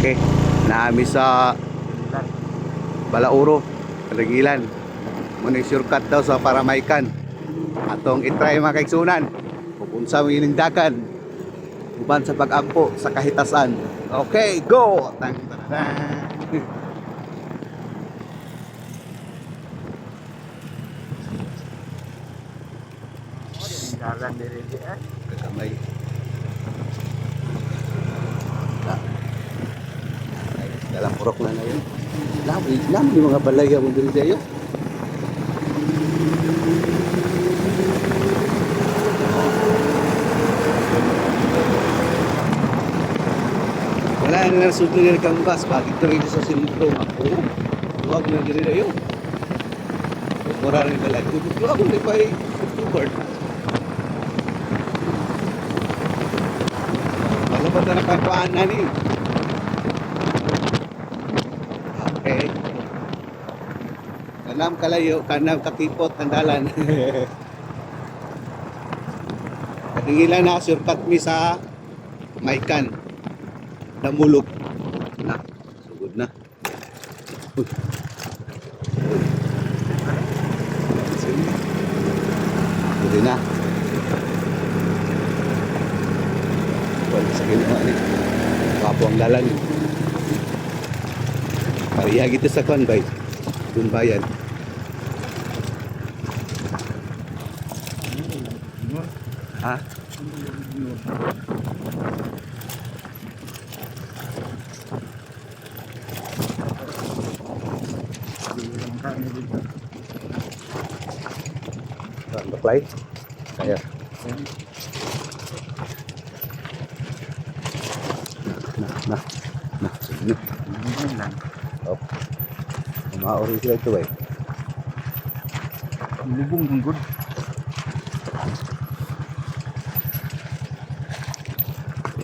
Okay, naami sa Balauro, Palagilan. Muna shortcut daw sa Paramaikan. Atong itry mga kaigsunan. Pupunsa mo inindakan. Uban sa pag-ampo sa kahitasan. Okay, go! Tang tang. Dalan diri eh. Kakamay. Dalam purok na na yun. Lami yung mga balay ka mong diri sa'yo. Wala na nasunod na kang bus. Bakit ka rin sa sentro? Ako, huwag na diri sa'yo. Mura rin balay. Kung ako na pa i-board. Wala ba na pagpaan na ni? Okay. Kanam kalayo, kanam kakipot ang dalan. Katingilan na, shortcut mi sa Maikan. Damulog. Na, sugod na. Uy. Sige. Pwede na. Wala sa ginawa ni. Papo ang dalan. Pariya gitu sa konbay. Doon bayan. Ha? Baklay? Kaya. Nah, sige. Oh. Maori sila ito eh. Lubong gunggod.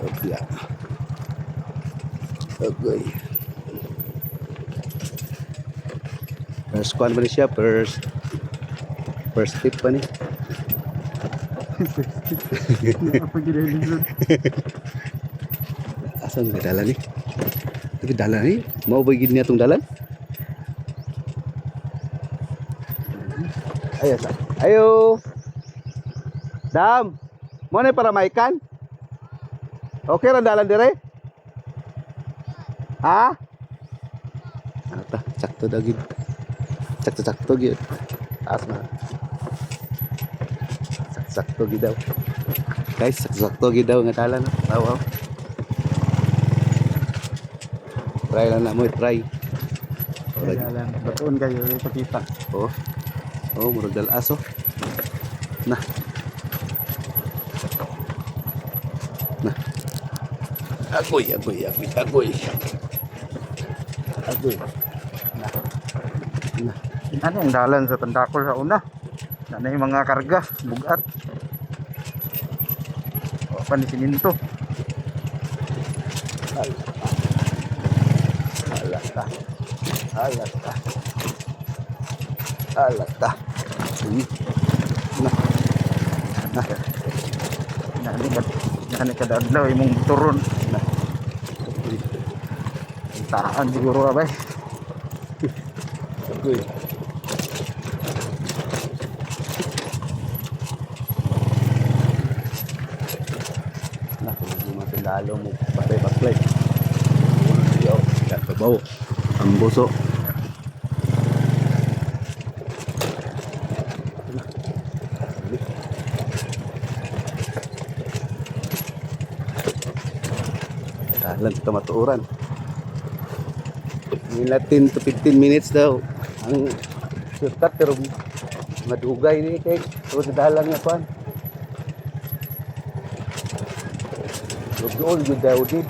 Okay. Okay. First one ba siya? First tip pa ni? Apa jadi lubong? Asan nga dalan ni? Tapi dalan ni? Mau bagid niya itong dalan? Ayo, sa. Ayo. Dam. Mo na para maikan? Okay ra dalan dire? Ha? Ata, sakto dagid. Sakto gyud. Asma. Sakto gid daw. Guys, sakto gid daw nga dalan. Wow. Try lang na mo, try. Dalan. Batuon kayo ipakita. Oh, murag dalas oh. Nah. Agoy. Nah. Ano ang dalan sa Tandakol sa una? Na yung mga karga, bugat. O pa ni siminto. Alata. Nani kada adlaw imong turon. Taan siguro abay. Agoy. Nah, kung matindalo mo baklay. Yo, kabaw. Ang buso. Dalan sa kamatuuran. Nila 10 to 15 minutes daw ang shortcut pero madugay ni kay so dalan nga pan. Doon gud daw din.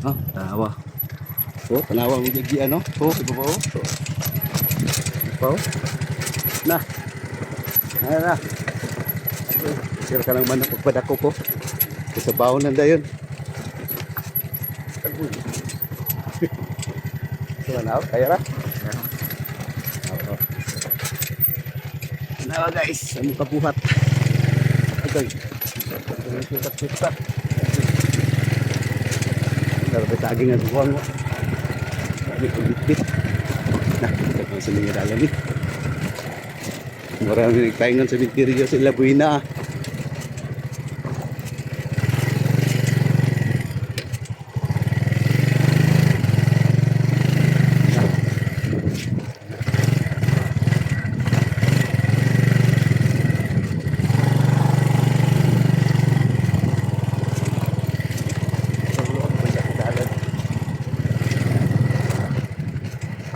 Ah, tanawa. So, tanawa mo gigi ano? So, ibabaw. So. Ibabaw. Na. Na. Sir ka lang man pagpadako ko. Sa baon nanda yun. So, ano? Kaya ra? Nawa guys, ano kabuhat? Okay. Sikat-sikat. Dapat saging nga buwan mo. Bit-bit. Nah, kita pa sa mga dalan ni. Marami nagpahingan sa binteriyo sa Ilabuina.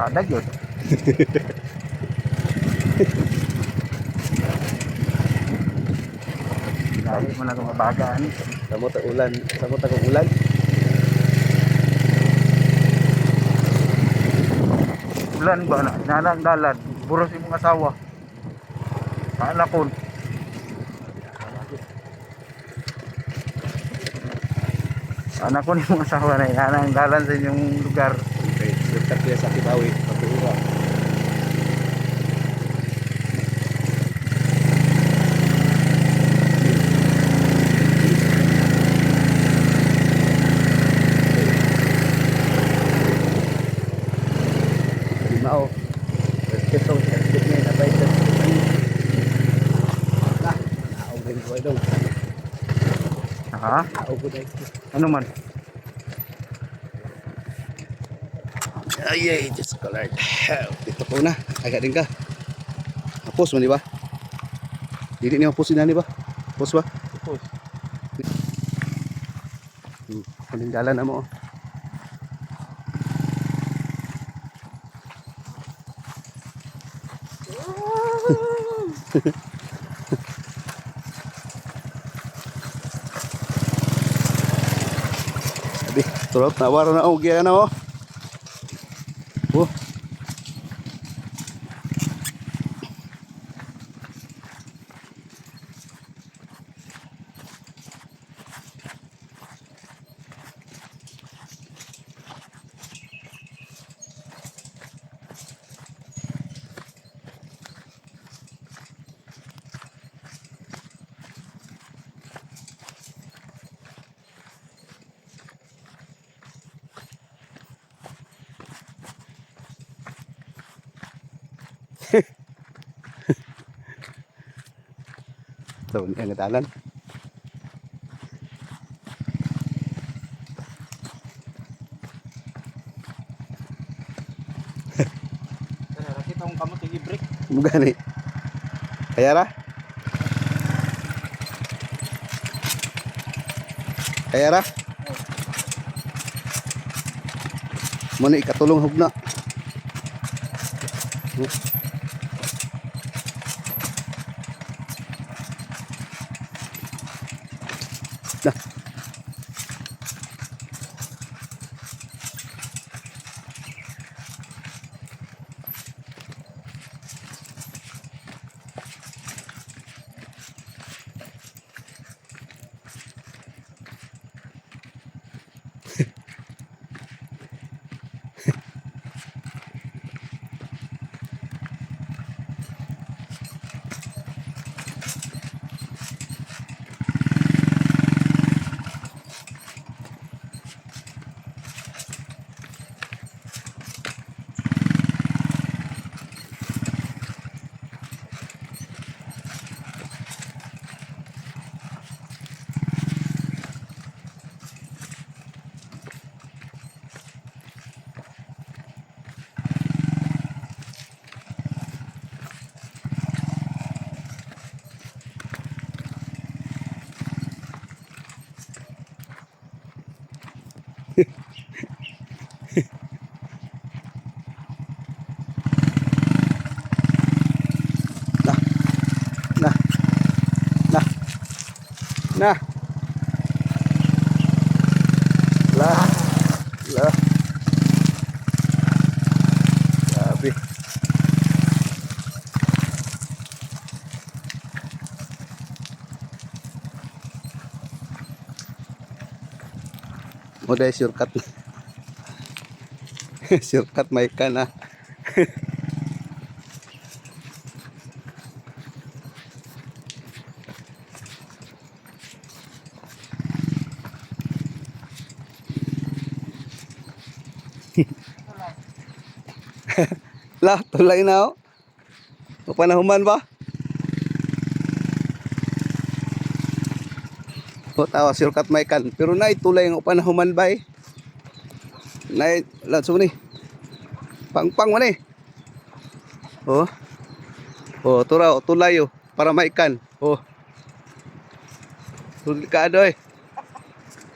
Ada yun. Dahil mo na itong mabagaan. Samot ang ulan. Samot ang ulan. Ulan ba na? Nalang dalan. Buros yung mga asawa. Paanakon. Paanakon yung mga asawa na nalang dalan sa inyong lugar. Okay, sikat ya sa Kibawi. Pagkura. Limao. Respeto niya na tayo. Naog din ko dong. Ha? Naog ko dahil. Ano man? Ay, Diyos ko Lord. Dito ko na. Agad din ka. Hapos mo, di ba? Hindi niya haposin na, di ba? Hapos ba? Tapos. Paninggalan na mo. Sabi, turot na waro na og yan oh. Oh. So, ini ang dalan. Nakita kong kamot yung break. Bukan ni. Kaya ra? Kaya ra? Mo ni ikatulong hugna. Nah. Nah. Lah. Lah. Grabe. Udah shortcut. Shortcut may ka na. La, tulay na oh. Mapanahuman ba? O tawa shortcut may kan. Pero na tulay ng panahuman ba eh. Na lanso ni. Pang man eh. Oh. Oh, tura oh, tulay oh para maikan. Oh. Delikado eh.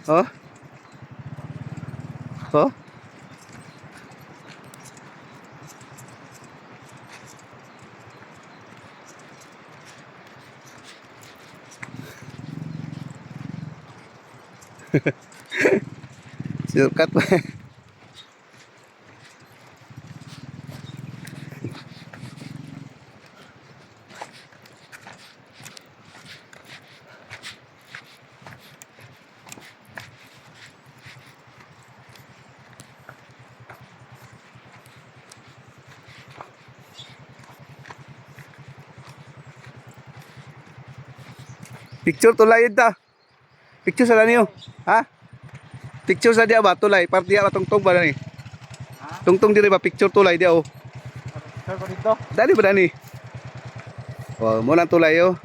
Oh. Oh. Shortcut pa. Picture tulay ta. Picture sa niyo. Ha? Picture sa dia ba tulay? Partiya ba tungtong ba ni? Tungtong dire ba picture tulay dia oh. Sir ko dito. Dali ba ni? Oh, mo nang tulay oh.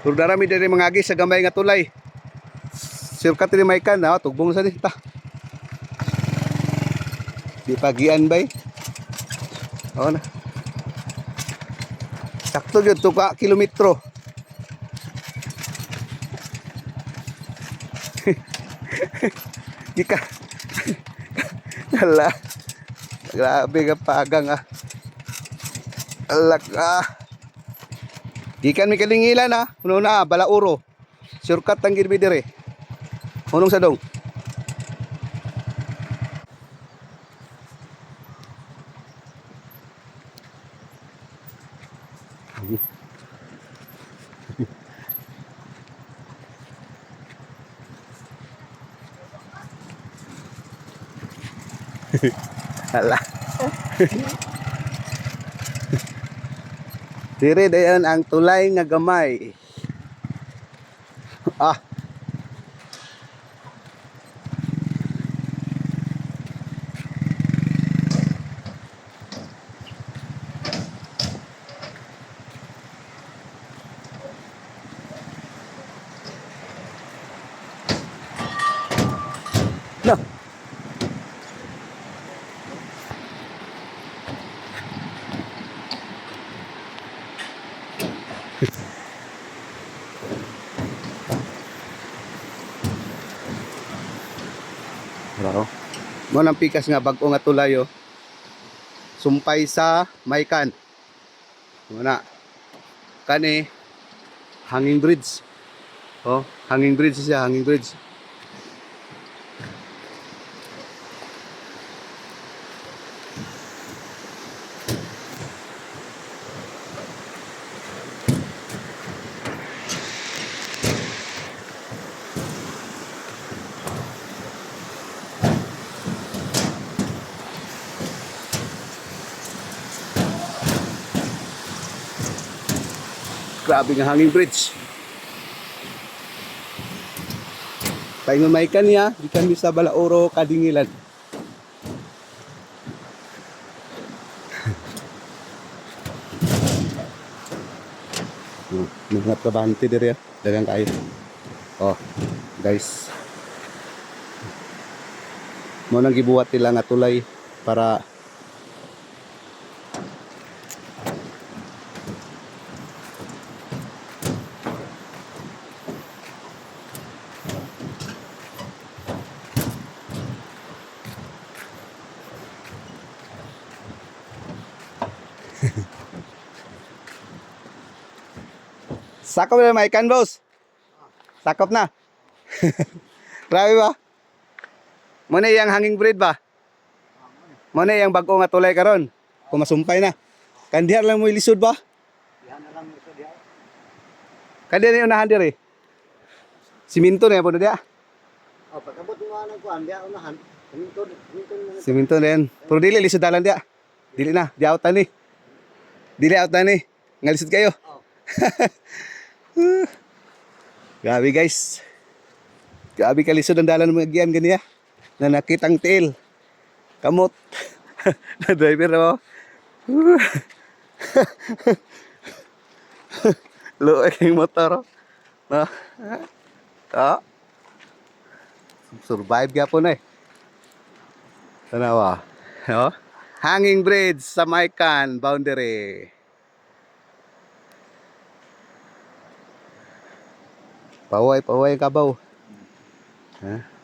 Pero darami dire mangagi sa gamay nga tulay. Shortcut ni maikan na tugbong sa ta. Di pagian bay. Oh na. Sakto gyud to ka kilometro. Ika. Hala. Grabe ka pagang ah. Alak ah. Gikan mi kalingilan ah. Kuno na balauro. Shortcut ang girbi dire. Hunong sa dong. Hala. Dire dayon ang tulay nga gamay. Ah. No. Wow. Mo nang pikas nga bag-o nga tulay oh. Sumpay sa Maikan. Muna. Kani hanging bridge. Oh, hanging bridge siya, hanging bridge. Grabe nga hanging bridge. Tayo Maikan niya, ikan mi sa Balauro, Kadingilan. Mga trabahante dire, dagang kayo. Oh, guys. Mo nang gibuhat nila nga tulay para sakop na Maikan, boss. Sakop na. Grabe ba? Mo na yang hanging breed ba? Mo na yang bag-o nga tulay karon. Kung masumpay na. Kandihan lang mo ilisod ba? Kandihan na yung unahan diri. Siminto na yan po na diya. Oh, pagkabot mo nang kuan dia unahan. Siminto na yan. Pero dili lisod dalan diya. Dili na, di out na ni. Dili out na ni. Ngalisod kayo. Grabe guys. Grabe kalisod ang dalan ng mga gian ganiya. Na nakitang tiil. Kamot. Na driver na mo. Luwag yung motor. No? Ah. Survive gapon eh. Tanawa. No? Hanging bridge sa Maikan boundary. Paway kabaw. Ha?